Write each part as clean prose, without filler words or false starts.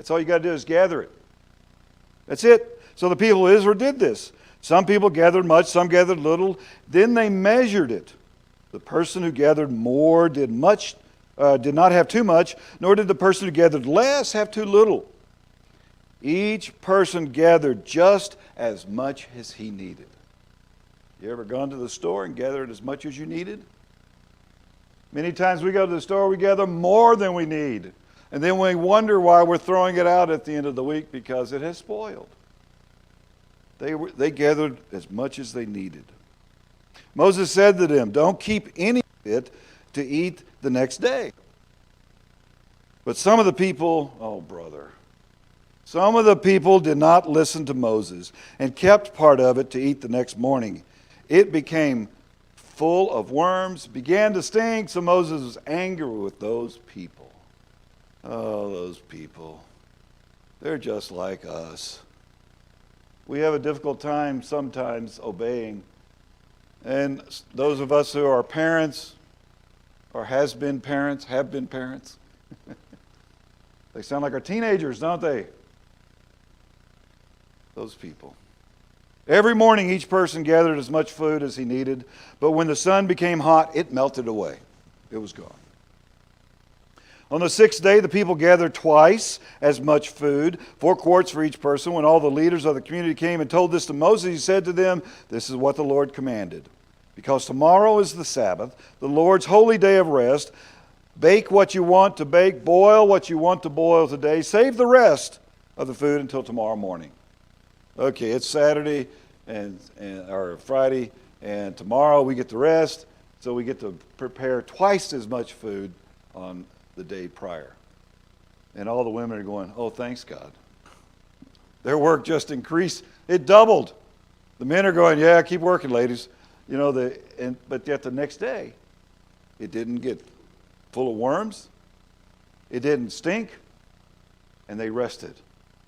That's all you got to do is gather it. That's it. So the people of Israel did this. Some people gathered much, some gathered little. Then they measured it. The person who gathered more did not have too much, nor did the person who gathered less have too little. Each person gathered just as much as he needed. You ever gone to the store and gathered as much as you needed? Many times we go to the store, we gather more than we need. And then we wonder why we're throwing it out at the end of the week because it has spoiled. They gathered as much as they needed. Moses said to them, don't keep any of it to eat the next day. But some of the people, some of the people did not listen to Moses and kept part of it to eat the next morning. It became full of worms, began to stink, so Moses was angry with those people. Oh, those people. They're just like us. We have a difficult time sometimes obeying. And those of us who are parents or have been parents, they sound like our teenagers, don't they? Those people. Every morning each person gathered as much food as he needed, but when the sun became hot, it melted away. It was gone. On the sixth day, the people gathered twice as much food, 4 quarts for each person. When all the leaders of the community came and told this to Moses, he said to them, this is what the Lord commanded. Because tomorrow is the Sabbath, the Lord's holy day of rest. Bake what you want to bake, boil what you want to boil today. Save the rest of the food until tomorrow morning. Okay, it's Saturday or Friday, and tomorrow we get the rest, so we get to prepare twice as much food on the day prior. And all the women are going, oh, thanks God. Their work just increased. It doubled. The men are going, yeah, keep working, ladies. But yet the next day, it didn't get full of worms. It didn't stink. And they rested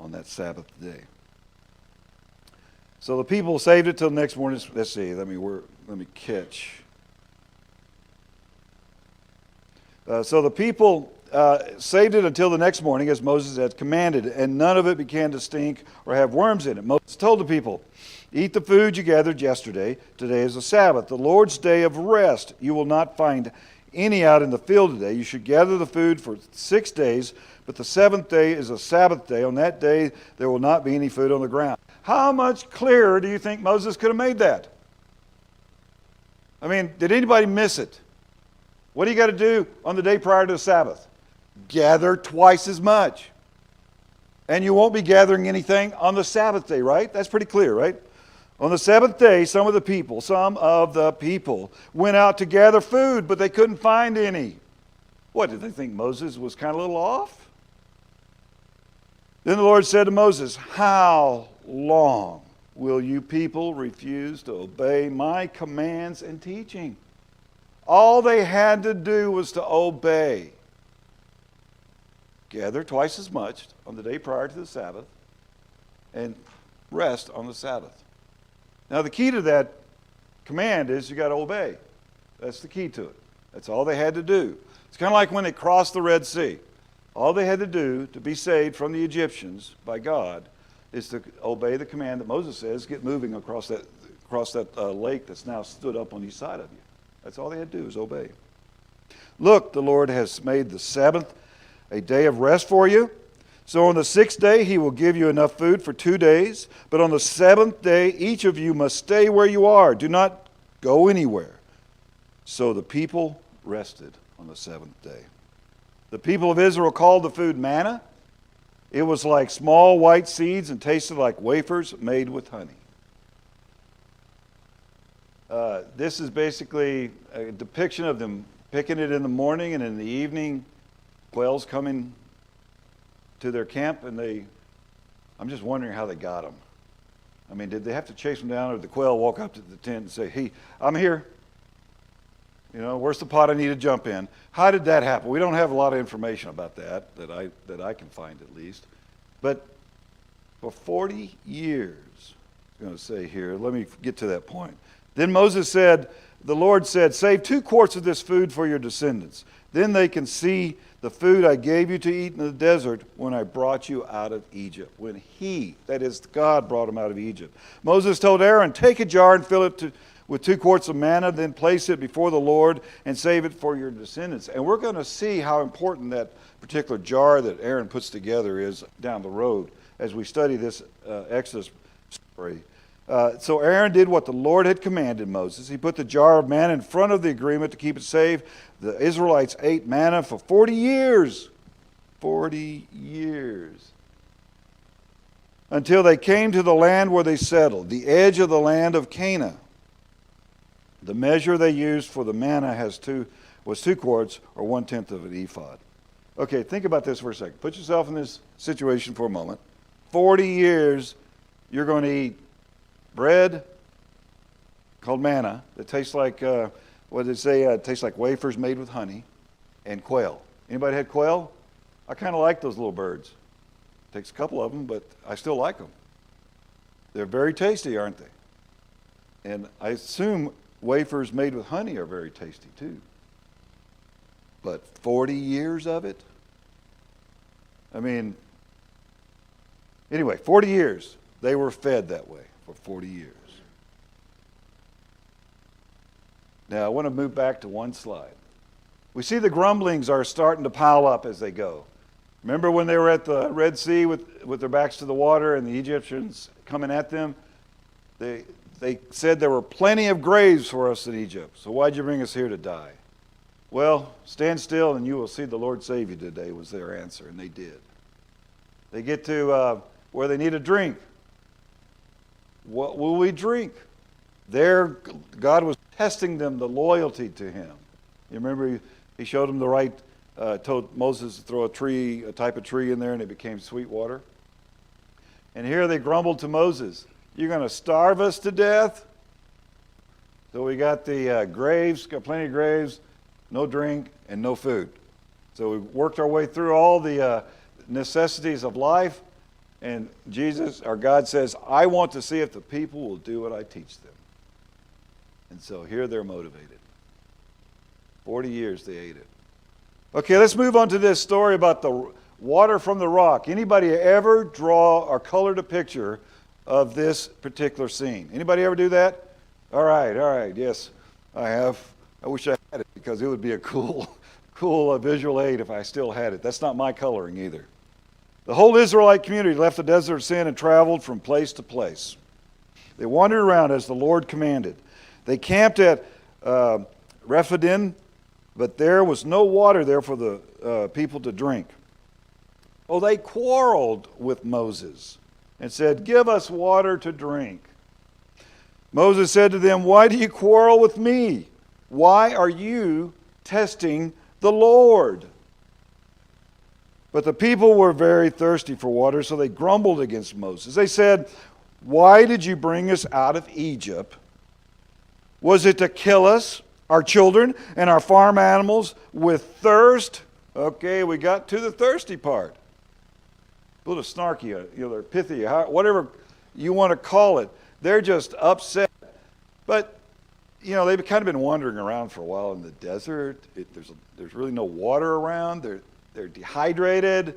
on that Sabbath day. So the people saved it till the next morning. Let's see. Let me catch. So the people saved it until the next morning, as Moses had commanded, and none of it began to stink or have worms in it. Moses told the people, eat the food you gathered yesterday. Today is the Sabbath, the Lord's day of rest. You will not find any out in the field today. You should gather the food for 6 days, but the seventh day is a Sabbath day. On that day, there will not be any food on the ground. How much clearer do you think Moses could have made that? I mean, did anybody miss it? What do you got to do on the day prior to the Sabbath? Gather twice as much. And you won't be gathering anything on the Sabbath day, right? That's pretty clear, right? On the seventh day, some of the people went out to gather food, but they couldn't find any. What, did they think Moses was kind of a little off? Then the Lord said to Moses, how long will you people refuse to obey my commands and teaching? All they had to do was to obey. Gather twice as much on the day prior to the Sabbath and rest on the Sabbath. Now the key to that command is you got to obey. That's the key to it. That's all they had to do. It's kind of like when they crossed the Red Sea. All they had to do to be saved from the Egyptians by God is to obey the command that Moses says, get moving across that lake that's now stood up on each side of you. That's all they had to do is obey. Look, the Lord has made the Sabbath a day of rest for you. So on the 6th day, he will give you enough food for 2 days. But on the 7th day, each of you must stay where you are. Do not go anywhere. So the people rested on the 7th day. The people of Israel called the food manna. It was like small white seeds and tasted like wafers made with honey. This is basically a depiction of them picking it in the morning, and in the evening, quails coming to their camp, and I'm just wondering how they got them. I mean, did they have to chase them down, or did the quail walk up to the tent and say, hey, I'm here. Where's the pot I need to jump in? How did that happen? We don't have a lot of information about that I can find at least. But for 40 years, I'm going to say here, let me get to that point. Then Moses said, the Lord said, save 2 quarts of this food for your descendants. Then they can see the food I gave you to eat in the desert when I brought you out of Egypt. When he, that is God, brought him out of Egypt. Moses told Aaron, take a jar and fill it with 2 quarts of manna, then place it before the Lord and save it for your descendants. And we're going to see how important that particular jar that Aaron puts together is down the road as we study this Exodus story. So Aaron did what the Lord had commanded Moses. He put the jar of manna in front of the agreement to keep it safe. The Israelites ate manna for 40 years. 40 years. Until they came to the land where they settled, the edge of the land of Canaan. The measure they used for the manna was 2 quarts, or 1/10 of an ephod. Okay, think about this for a second. Put yourself in this situation for a moment. 40 years, you're going to eat bread called manna that tastes like, what did it say? It tastes like wafers made with honey, and quail. Anybody had quail? I kind of like those little birds. Takes a couple of them, but I still like them. They're very tasty, aren't they? And I assume wafers made with honey are very tasty too. But 40 years of it? I mean, anyway, 40 years. They were fed that way for 40 years. Now, I want to move back to one slide. We see the grumblings are starting to pile up as they go. Remember when they were at the Red Sea with their backs to the water and the Egyptians coming at them? They said there were plenty of graves for us in Egypt, so why'd you bring us here to die? Well, stand still and you will see the Lord save you today, was their answer, and they did. They get to where they need a drink. What will we drink? There, God was testing them, the loyalty to him. You remember he showed them the right, told Moses to throw a type of tree in there, and it became sweet water. And here they grumbled to Moses, you're going to starve us to death? So we got the graves, got plenty of graves, no drink, and no food. So we worked our way through all the necessities of life, and Jesus, our God, says, I want to see if the people will do what I teach them. And so here they're motivated. 40 years they ate it. Okay, let's move on to this story about the water from the rock. Anybody ever draw or colored a picture of this particular scene? Anybody ever do that? All right, yes, I have. I wish I had it because it would be a cool visual aid if I still had it. That's not my coloring either. The whole Israelite community left the desert of sin and traveled from place to place. They wandered around as the Lord commanded. They camped at Rephidim, but there was no water there for the people to drink. Oh, they quarreled with Moses and said, give us water to drink. Moses said to them, why do you quarrel with me? Why are you testing the Lord? But the people were very thirsty for water, so they grumbled against Moses. They said, why did you bring us out of Egypt? Was it to kill us, our children, and our farm animals with thirst? Okay, we got to the thirsty part. A little snarky, they're pithy, whatever you want to call it. They're just upset. But, they've kind of been wandering around for a while in the desert. There's really no water around. They're dehydrated.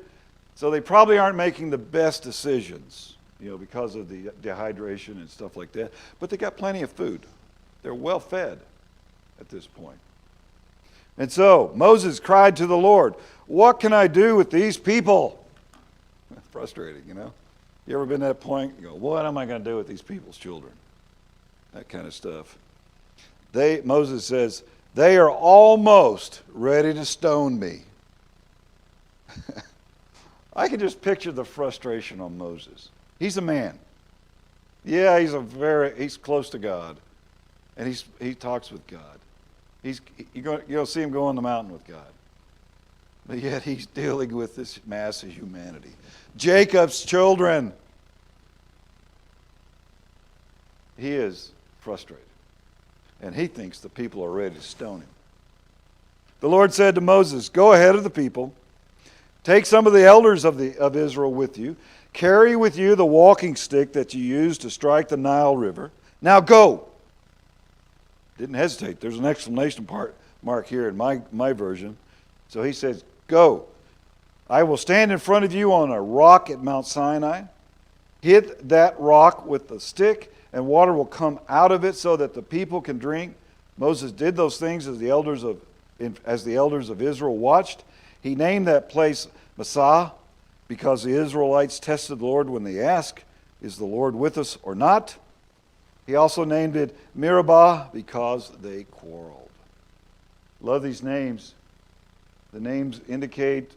So they probably aren't making the best decisions, because of the dehydration and stuff like that. But they got plenty of food. They're well fed at this point. And so Moses cried to the Lord, what can I do with these people? Frustrating, You ever been to that point? You go, what am I going to do with these people's children? That kind of stuff. Moses says, they are almost ready to stone me. I can just picture the frustration on Moses. He's a man. Yeah, he's close to God. And he talks with God. You'll see him go on the mountain with God. But yet he's dealing with this mass of humanity. Jacob's children. He is frustrated. And he thinks the people are ready to stone him. The Lord said to Moses, go ahead of the people. Take some of the elders of Israel with you. Carry with you the walking stick that you used to strike the Nile River. Now go. Didn't hesitate. There's an exclamation mark here in my version. So he says, Go. I will stand in front of you on a rock at Mount Sinai. Hit that rock with the stick, and water will come out of it so that the people can drink. Moses did those things as the elders of Israel watched. He named that place Massah because the Israelites tested the Lord when they asked, is the Lord with us or not? He also named it Meribah because they quarreled. Love these names. The names indicate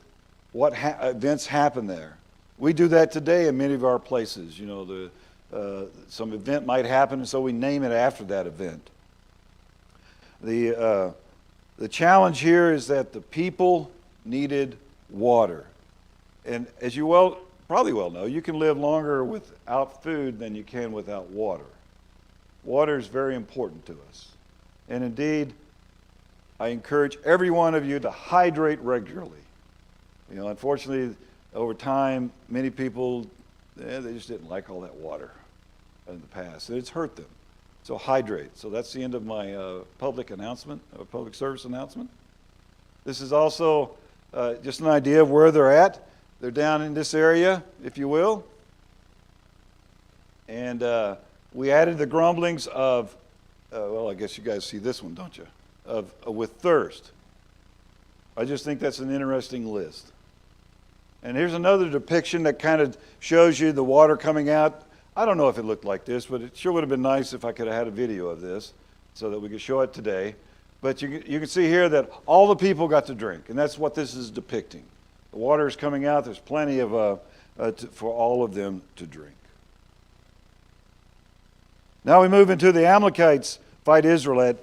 what events happened there. We do that today in many of our places. You know, some event might happen, and so we name it after that event. The challenge here is that the people needed water. And as you probably well know, you can live longer without food than you can without water. Water is very important to us. And indeed, I encourage every one of you to hydrate regularly. You know, unfortunately, over time, many people, they just didn't like all that water in the past. It's hurt them. So hydrate. So that's the end of my public service announcement. This is also just an idea of where they're at. They're down in this area, if you will. And we added the grumblings of, I guess you guys see this one, don't you? With thirst. I just think that's an interesting list. And here's another depiction that kind of shows you the water coming out. I don't know if it looked like this, but it sure would have been nice if I could have had a video of this so that we could show it today. But you can see here that all the people got to drink, and that's what this is depicting. The water is coming out. There's plenty of for all of them to drink. Now we move into the Amalekites fight Israel at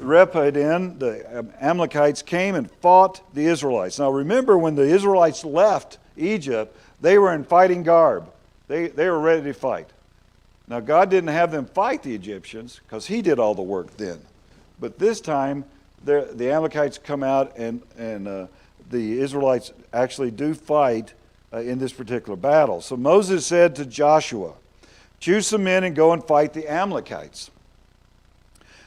Rephidim. The Amalekites came and fought the Israelites. Now remember, when the Israelites left Egypt, they were in fighting garb. They were ready to fight. Now God didn't have them fight the Egyptians because He did all the work then. But this time, the Amalekites come out and the Israelites actually do fight in this particular battle. So Moses said to Joshua, choose some men and go and fight the Amalekites.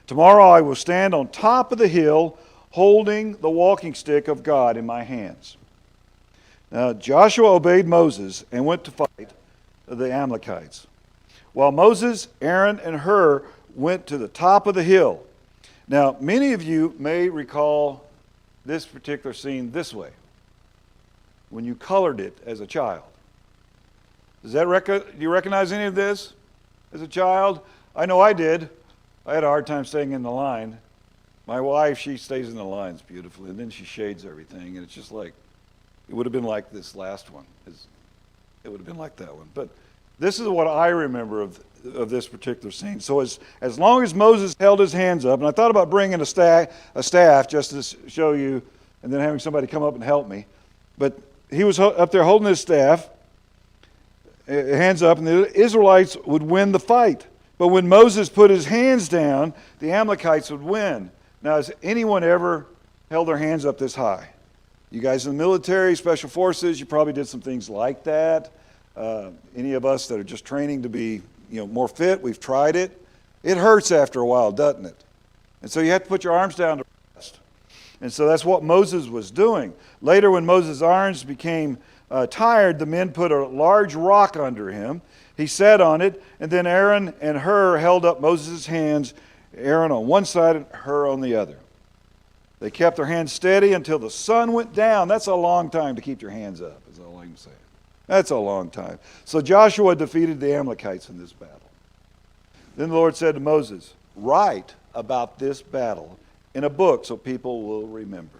Tomorrow I will stand on top of the hill holding the walking stick of God in my hands. Now Joshua obeyed Moses and went to fight the Amalekites, while Moses, Aaron, and Hur went to the top of the hill. Now many of you may recall this particular scene this way, when you colored it as a child. Do you recognize any of this as a child? I know I did. I had a hard time staying in the line. My wife, she stays in the lines beautifully, and then she shades everything, and it's just like, it would have been like this last one. It would have been like that one. But this is what I remember of this particular scene. So as long as Moses held his hands up, and I thought about bringing a staff just to show you, and then having somebody come up and help me, but he was up there holding his staff, hands up, and the Israelites would win the fight. But when Moses put his hands down, the Amalekites would win. Now, has anyone ever held their hands up this high? You guys in the military, special forces, you probably did some things like that. Any of us that are just training to be more fit, we've tried it. It hurts after a while, doesn't it? And so you have to put your arms down to rest. And so that's what Moses was doing. Later, when Moses' arms became tired, the men put a large rock under him. He sat on it, and then Aaron and Hur held up Moses' hands, Aaron on one side and Hur on the other. They kept their hands steady until the sun went down. That's a long time to keep your hands up, is all I can say. That's a long time. So Joshua defeated the Amalekites in this battle. Then the Lord said to Moses, write about this battle in a book so people will remember.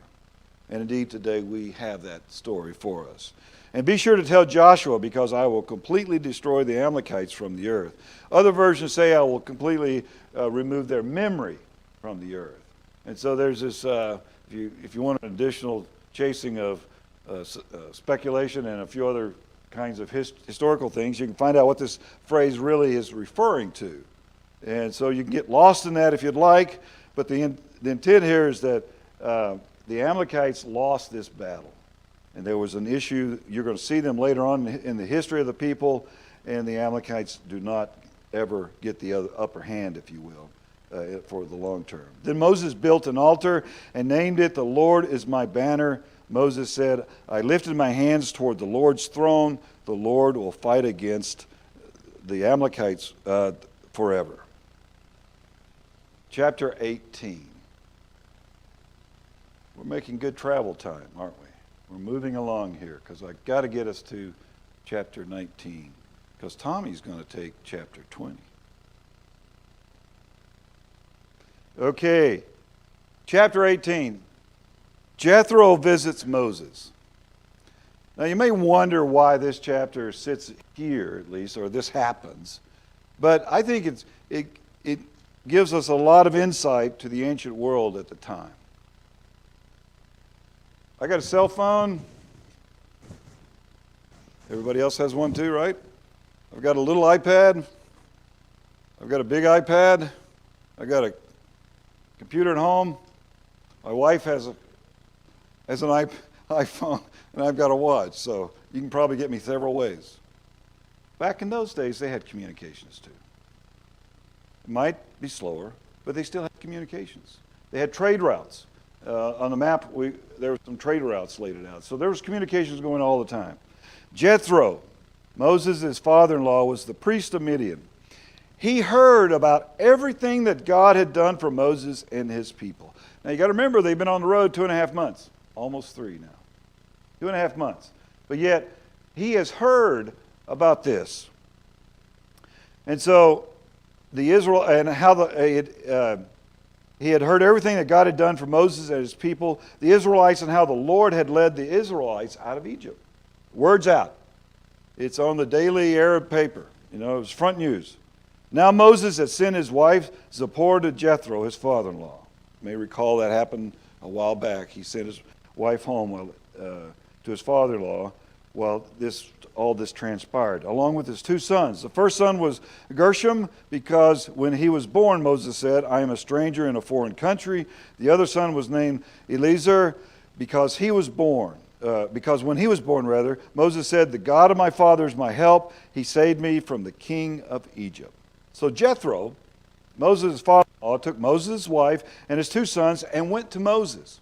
And indeed today we have that story for us. And be sure to tell Joshua, because I will completely destroy the Amalekites from the earth. Other versions say I will completely remove their memory from the earth. And so there's this, if you want an additional chasing of speculation and a few other kinds of historical things, you can find out what this phrase really is referring to. And so you can get lost in that if you'd like, but the intent here is that the Amalekites lost this battle. And there was an issue. You're going to see them later on in the history of the people, and the Amalekites do not ever get the upper hand, if you will, for the long term. Then Moses built an altar and named it, "The Lord is my banner, Moses said, I lifted my hands toward the Lord's throne. The Lord will fight against the Amalekites forever. Chapter 18. We're making good travel time, aren't we? We're moving along here because I've got to get us to chapter 19 because Tommy's going to take chapter 20. Okay, chapter 18. Jethro visits Moses. Now you may wonder why this chapter sits here, at least, or this happens. But I think it gives us a lot of insight to the ancient world at the time. I got a cell phone. Everybody else has one too, right? I've got a little iPad. I've got a big iPad. I've got a computer at home. My wife has an iPhone, and I've got a watch, so you can probably get me several ways. Back in those days, they had communications too. It might be slower, but they still had communications. They had trade routes. On the map, there were some trade routes laid out. So there was communications going all the time. Jethro, Moses' father-in-law, was the priest of Midian. He heard about everything that God had done for Moses and his people. Now you got to remember, they've been on the road 2.5 months. Almost 3 now. 2.5 months. But yet, he has heard about this. And so, he had heard everything that God had done for Moses and his people, the Israelites, and how the Lord had led the Israelites out of Egypt. Word's out. It's on the daily Arab paper. It was front news. Now Moses had sent his wife Zipporah to Jethro, his father-in-law. You may recall that happened a while back. He sent his wife home to his father-in-law while all this transpired, along with his 2 sons. The first son was Gershom, because when he was born, Moses said, I am a stranger in a foreign country. The other son was named Eliezer, because when he was born, Moses said, the God of my father is my help. He saved me from the king of Egypt. So Jethro, Moses' father-in-law, took Moses' wife and his 2 sons and went to Moses.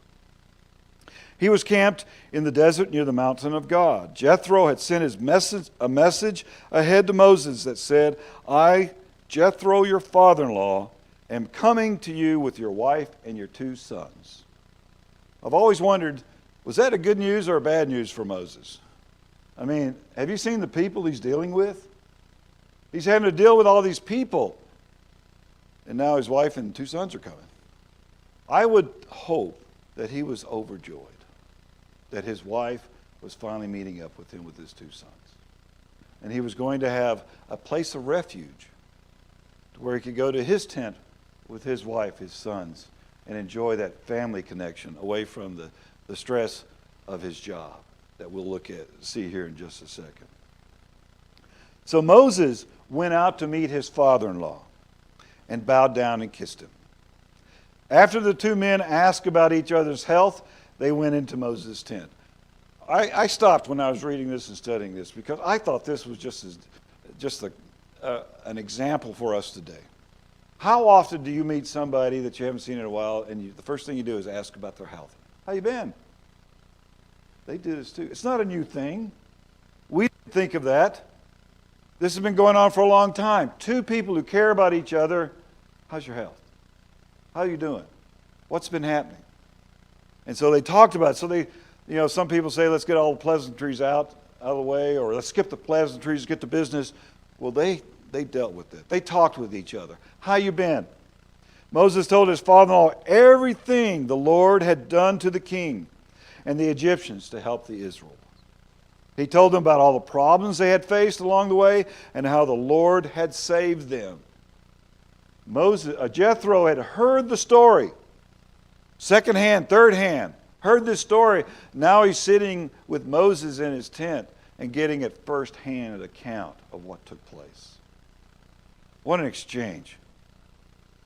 He was camped in the desert near the mountain of God. Jethro had sent a message ahead to Moses that said, I, Jethro, your father-in-law, am coming to you with your wife and your 2 sons. I've always wondered, was that a good news or a bad news for Moses? I mean, have you seen the people he's dealing with? He's having to deal with all these people. And now his wife and 2 sons are coming. I would hope that he was overjoyed that his wife was finally meeting up with him with his 2 sons. And he was going to have a place of refuge where he could go to his tent with his wife, his sons, and enjoy that family connection away from the stress of his job that we'll see here in just a second. So Moses went out to meet his father-in-law and bowed down and kissed him. After the 2 men asked about each other's health, they went into Moses' tent. I stopped when I was reading this and studying this because I thought this was just an example for us today. How often do you meet somebody that you haven't seen in a while and the first thing you do is ask about their health? How you been? They do this too. It's not a new thing. We didn't think of that. This has been going on for a long time. 2 people who care about each other. How's your health? How are you doing? What's been happening? And so they talked about it. So some people say, let's get all the pleasantries out of the way, or let's skip the pleasantries, get to business. Well, they dealt with it. They talked with each other. How you been? Moses told his father-in-law everything the Lord had done to the king and the Egyptians to help the Israelites. He told them about all the problems they had faced along the way and how the Lord had saved them. Jethro had heard the story, second hand, third hand, heard this story. Now he's sitting with Moses in his tent and getting a first-hand account of what took place. What an exchange.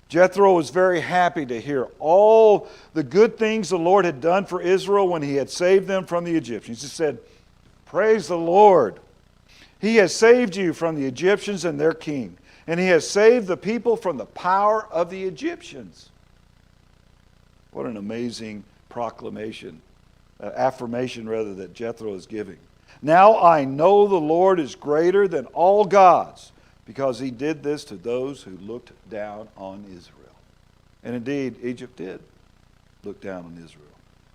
Jethro was very happy to hear all the good things the Lord had done for Israel when he had saved them from the Egyptians. He said, praise the Lord. He has saved you from the Egyptians and their king, and he has saved the people from the power of the Egyptians. What an amazing proclamation affirmation rather that Jethro is giving. Now I know the Lord is greater than all gods, because he did this to those who looked down on Israel. And indeed, Egypt did look down on Israel.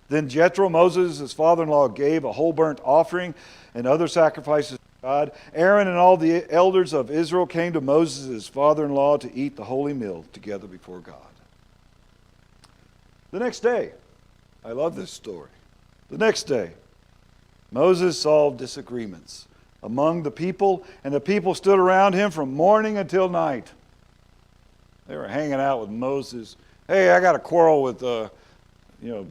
Then Jethro, Moses, his father-in-law, gave a whole burnt offering and other sacrifices to God. Aaron and all the elders of Israel came to Moses, his father-in-law, to eat the holy meal together before God. The next day, I love this story. The next day, Moses solved disagreements among the people, and the people stood around him from morning until night. They were hanging out with Moses. Hey, I got a quarrel with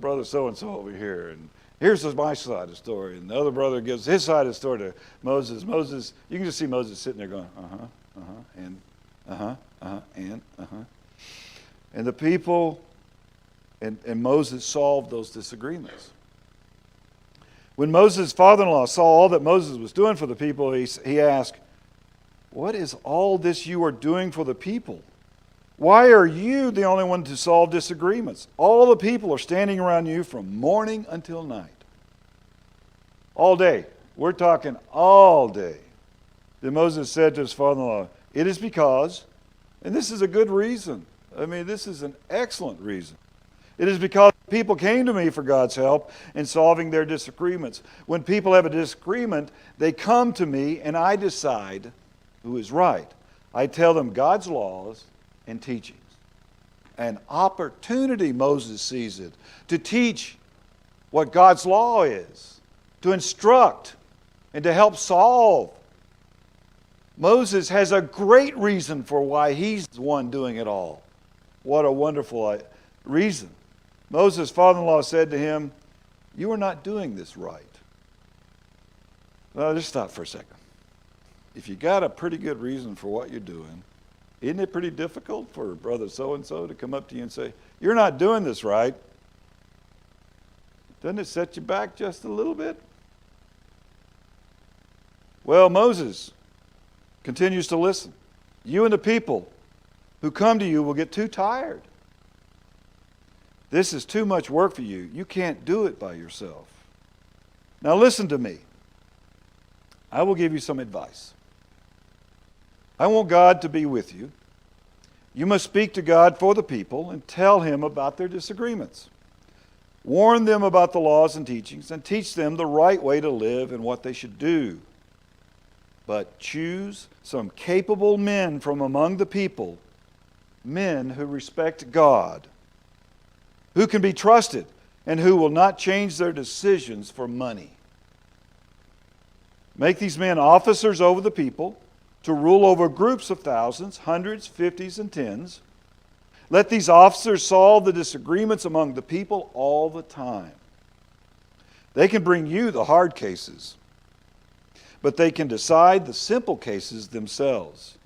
brother so-and-so over here, and here's my side of the story. And the other brother gives his side of the story to Moses. Moses, you can just see Moses sitting there going, and. And the people and Moses solved those disagreements. When Moses' father-in-law saw all that Moses was doing for the people, he asked, "What is all this you are doing for the people? Why are you the only one to solve disagreements? All the people are standing around you from morning until night." All day. We're talking all day. Then Moses said to his father-in-law, "It is because," and this is a good reason. I mean, this is an excellent reason. "It is because people came to me for God's help in solving their disagreements." When people have a disagreement, they come to me and I decide who is right. I tell them God's laws and teachings. An opportunity, Moses sees it, to teach what God's law is, to instruct, and to help solve. Moses has a great reason for why he's the one doing it all. What a wonderful reason. Moses' father-in-law said to him, "You are not doing this right." Well, just stop for a second. If you got a pretty good reason for what you're doing, isn't it pretty difficult for brother so-and-so to come up to you and say, "You're not doing this right"? Doesn't it set you back just a little bit? Well, Moses continues to listen. You and the people who come to you will get too tired. This is too much work for you. You can't do it by yourself. Now listen to me. I will give you some advice. I want God to be with you. You must speak to God for the people and tell him about their disagreements. Warn them about the laws and teachings and teach them the right way to live and what they should do. But choose some capable men from among the people, men who respect God, who can be trusted, and who will not change their decisions for money. Make these men officers over the people, to rule over groups of thousands, hundreds, fifties, and tens. Let these officers solve the disagreements among the people all the time. They can bring you the hard cases, but they can decide the simple cases themselves.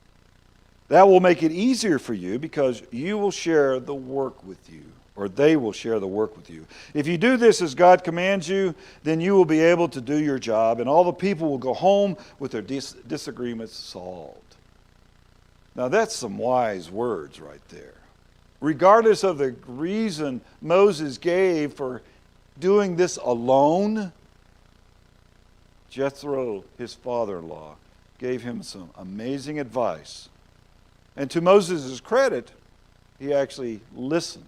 That will make it easier for you because you will share the work with you, or they will share the work with you. If you do this as God commands you, then you will be able to do your job, and all the people will go home with their disagreements solved. Now that's some wise words right there. Regardless of the reason Moses gave for doing this alone, Jethro, his father-in-law, gave him some amazing advice. And to Moses' credit, he actually listened.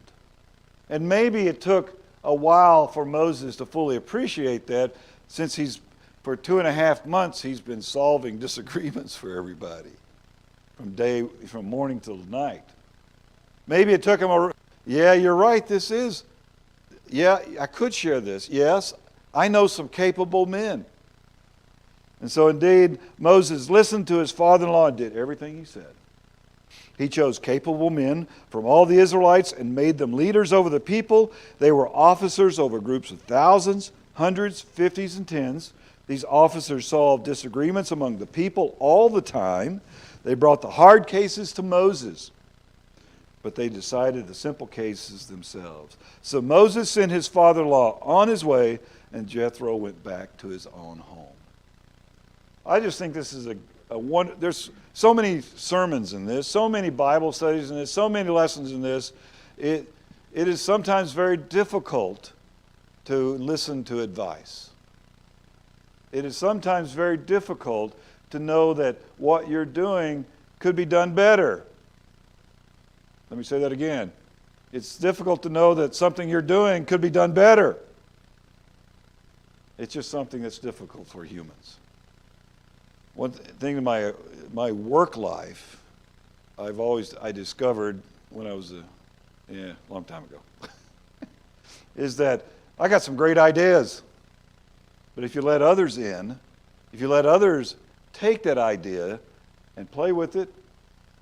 And maybe it took a while for Moses to fully appreciate that, since for 2.5 months he's been solving disagreements for everybody from morning till night. Maybe it took him yeah, you're right, I could share this. Yes, I know some capable men. And so indeed, Moses listened to his father-in-law and did everything he said. He chose capable men from all the Israelites and made them leaders over the people. They were officers over groups of thousands, hundreds, fifties, and tens. These officers solved disagreements among the people all the time. They brought the hard cases to Moses, but they decided the simple cases themselves. So Moses sent his father-in-law on his way, and Jethro went back to his own home. I just think this is there's so many sermons in this, so many Bible studies in this, so many lessons in this. It is sometimes very difficult to listen to advice. It is sometimes very difficult to know that what you're doing could be done better. Let me say that again. It's difficult to know that something you're doing could be done better. It's just something that's difficult for humans. One thing in my work life, I discovered when I was a long time ago, is that I got some great ideas. But if you let others in, if you let others take that idea and play with it,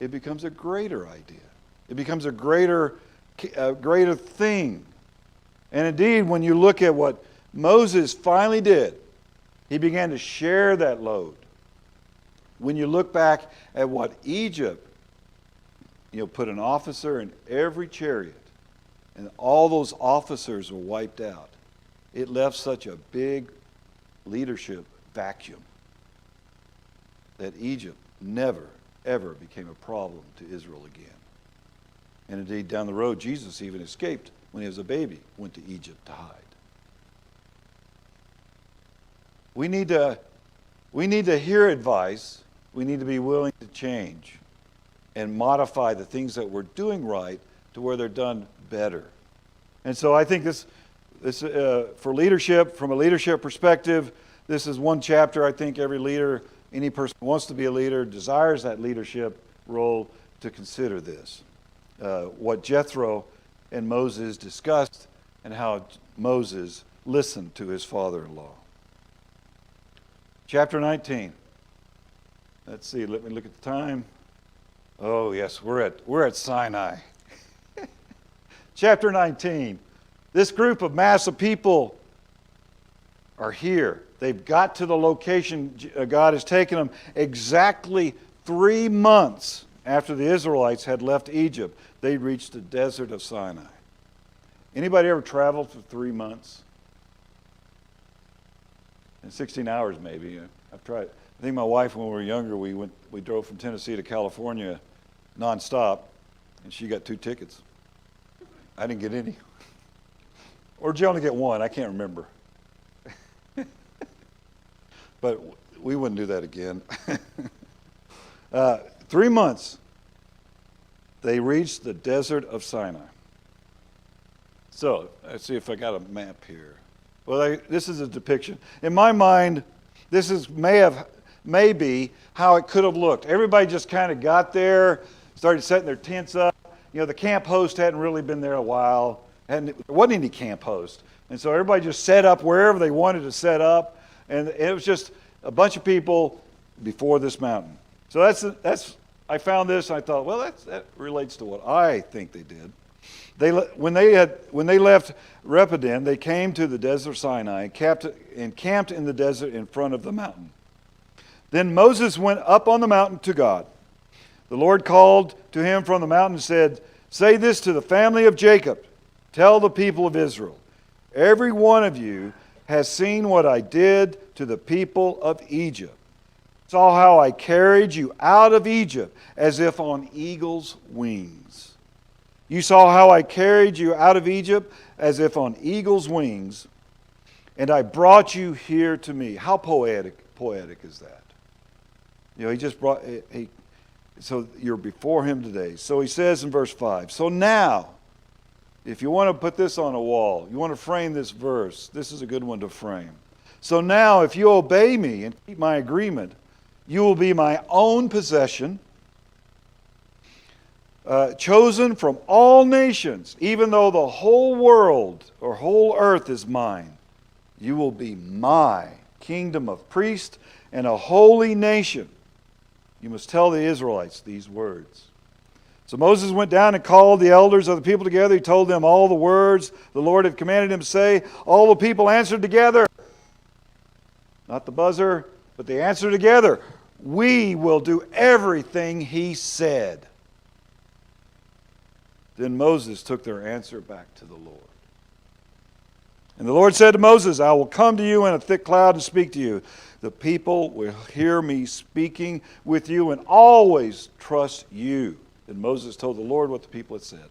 it becomes a greater idea. It becomes a greater thing. And indeed, when you look at what Moses finally did, he began to share that load. When you look back at what Egypt, put an officer in every chariot, and all those officers were wiped out. It left such a big leadership vacuum that Egypt never, ever became a problem to Israel again. And indeed, down the road, Jesus even escaped when he was a baby, went to Egypt to hide. We need to hear advice. We need to be willing to change and modify the things that we're doing right to where they're done better. And so I think this for leadership, from a leadership perspective, this is one chapter I think every leader, any person who wants to be a leader, desires that leadership role, to consider this. What Jethro and Moses discussed and how Moses listened to his father-in-law. Chapter 19. Let's see, let me look at the time. Oh yes, we're at Sinai. Chapter 19. This group of mass of people are here. They've got to the location God has taken them exactly 3 months after the Israelites had left Egypt. They reached the desert of Sinai. Anybody ever traveled for 3 months? In 16 hours maybe. I've tried. I think my wife, when we were younger, we drove from Tennessee to California nonstop, and she got 2 tickets. I didn't get any. Or did you only get 1? I can't remember. But we wouldn't do that again. 3 months, they reached the desert of Sinai. So, let's see if I got a map here. Well, this is a depiction. In my mind, this is maybe how it could have looked. Everybody just kind of got there, started setting their tents up. The camp host hadn't really been there a while. There wasn't any camp host. And so everybody just set up wherever they wanted to set up. And it was just a bunch of people before this mountain. So I found this and I thought, well, that relates to what I think they did. When they left Rephidim, they came to the desert of Sinai and camped in the desert in front of the mountain. Then Moses went up on the mountain to God. The Lord called to him from the mountain and said, "Say this to the family of Jacob. Tell the people of Israel, every one of you has seen what I did to the people of Egypt. Saw how I carried you out of Egypt as if on eagle's wings. You saw how I carried you out of Egypt as if on eagle's wings, and I brought you here to me." How poetic is that? He just brought, so you're before him today. So he says in verse 5, so now, if you want to put this on a wall, you want to frame this verse, this is a good one to frame. So now, if you obey me and keep my agreement, you will be my own possession, chosen from all nations, even though the whole world or whole earth is mine. You will be my kingdom of priests and a holy nation. You must tell the Israelites these words. So Moses went down and called the elders of the people together. He told them all the words the Lord had commanded him to say. All the people answered together. Not the buzzer, but they answered together. We will do everything he said. Then Moses took their answer back to the Lord. And the Lord said to Moses, I will come to you in a thick cloud and speak to you. The people will hear me speaking with you and always trust you. And Moses told the Lord what the people had said.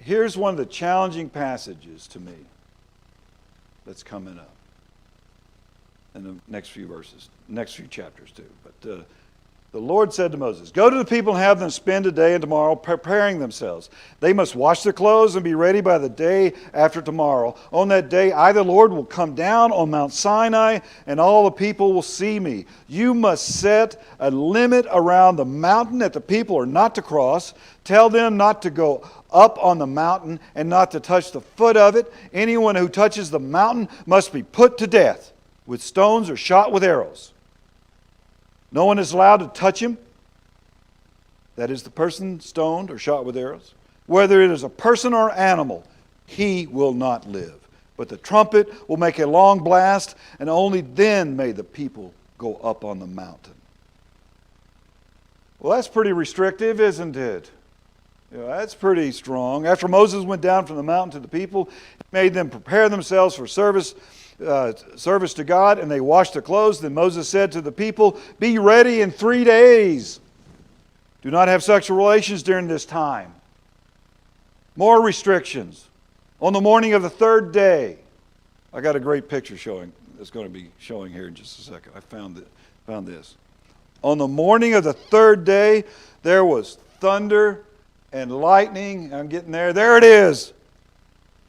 here's one of the challenging passages to me that's coming up in the next few verses, next few chapters too. But the Lord said to Moses, "Go to the people and have them spend today and tomorrow preparing themselves. They must wash their clothes and be ready by the day after tomorrow. On that day, I, the Lord, will come down on Mount Sinai, and all the people will see me. You must set a limit around the mountain that the people are not to cross. Tell them not to go up on the mountain and not to touch the foot of it. Anyone who touches the mountain must be put to death with stones or shot with arrows. No one is allowed to touch him." That is, the person stoned or shot with arrows. "Whether it is a person or animal, he will not live. But the trumpet will make a long blast, and only then may the people go up on the mountain." Well, that's pretty restrictive, isn't it? That's pretty strong. After Moses went down from the mountain to the people, he made them prepare themselves for service to God, and they washed their clothes. Then Moses said to the people, "Be ready in 3 days. Do not have sexual relations during this time." More restrictions. On the morning of the 3rd day. I got a great picture showing. It's going to be showing here in just a second. I found this. On the morning of the 3rd day, there was thunder and lightning. I'm getting there. There it is.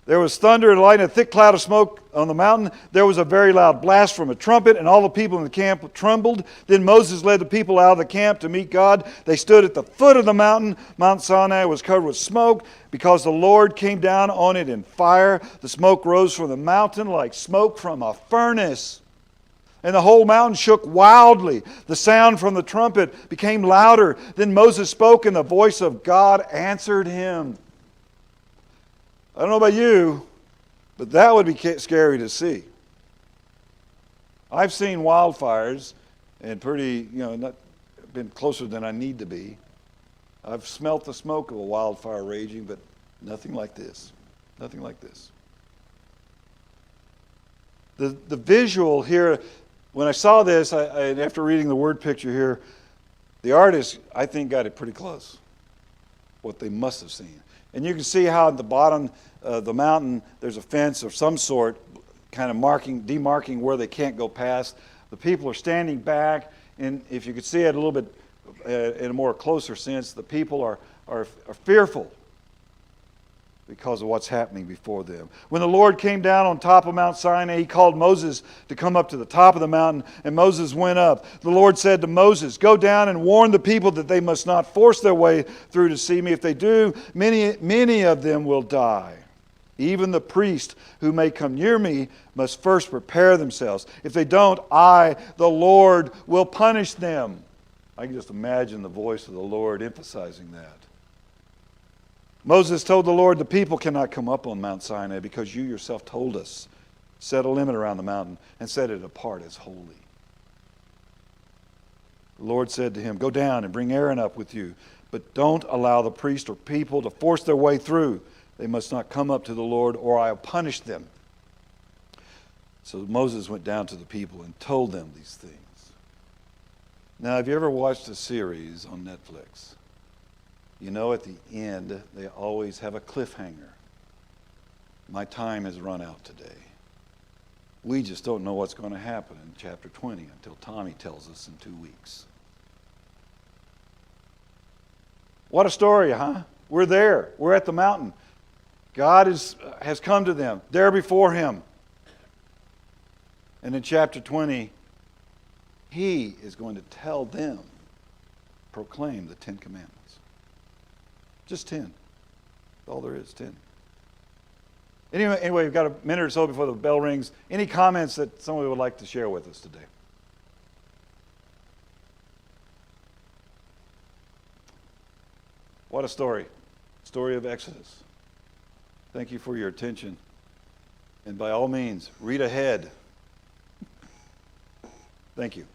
There was thunder and lightning, a thick cloud of smoke on the mountain. There was a very loud blast from a trumpet, and all the people in the camp trembled. Then Moses led the people out of the camp to meet God. They stood at the foot of the mountain. Mount Sinai was covered with smoke because the Lord came down on it in fire. The smoke rose from the mountain like smoke from a furnace. And the whole mountain shook wildly. The sound from the trumpet became louder. Then Moses spoke, and the voice of God answered him. I don't know about you, but that would be scary to see. I've seen wildfires and not been closer than I need to be. I've smelt the smoke of a wildfire raging, but nothing like this. Nothing like this. The visual here, when I saw this, after reading the word picture here, the artist, I think, got it pretty close. What they must have seen. And you can see how at the bottom of the mountain there's a fence of some sort, kind of demarking where they can't go past. The people are standing back, and if you could see it a little bit in a more closer sense, the people are fearful because of what's happening before them. When the Lord came down on top of Mount Sinai, he called Moses to come up to the top of the mountain, and Moses went up. The Lord said to Moses, "Go down and warn the people that they must not force their way through to see me. If they do, many of them will die. Even the priests who may come near me must first prepare themselves. If they don't, I, the Lord, will punish them." I can just imagine the voice of the Lord emphasizing that. Moses told the Lord, "The people cannot come up on Mount Sinai because you yourself told us. Set a limit around the mountain and set it apart as holy." The Lord said to him, "Go down and bring Aaron up with you, but don't allow the priest or people to force their way through. They must not come up to the Lord, or I'll punish them." So Moses went down to the people and told them these things. Now, have you ever watched a series on Netflix? You know, at the end, they always have a cliffhanger. My time has run out today. We just don't know what's going to happen in chapter 20 until Tommy tells us in 2 weeks. What a story, huh? We're there. We're at the mountain. God has come to them, there before him. And in chapter 20, he is going to tell them, proclaim the 10 Commandments. Just 10. That's all there is, 10. Anyway, we've got a minute or so before the bell rings. Any comments that somebody would like to share with us today? What a story. Story of Exodus. Thank you for your attention. And by all means, read ahead. Thank you.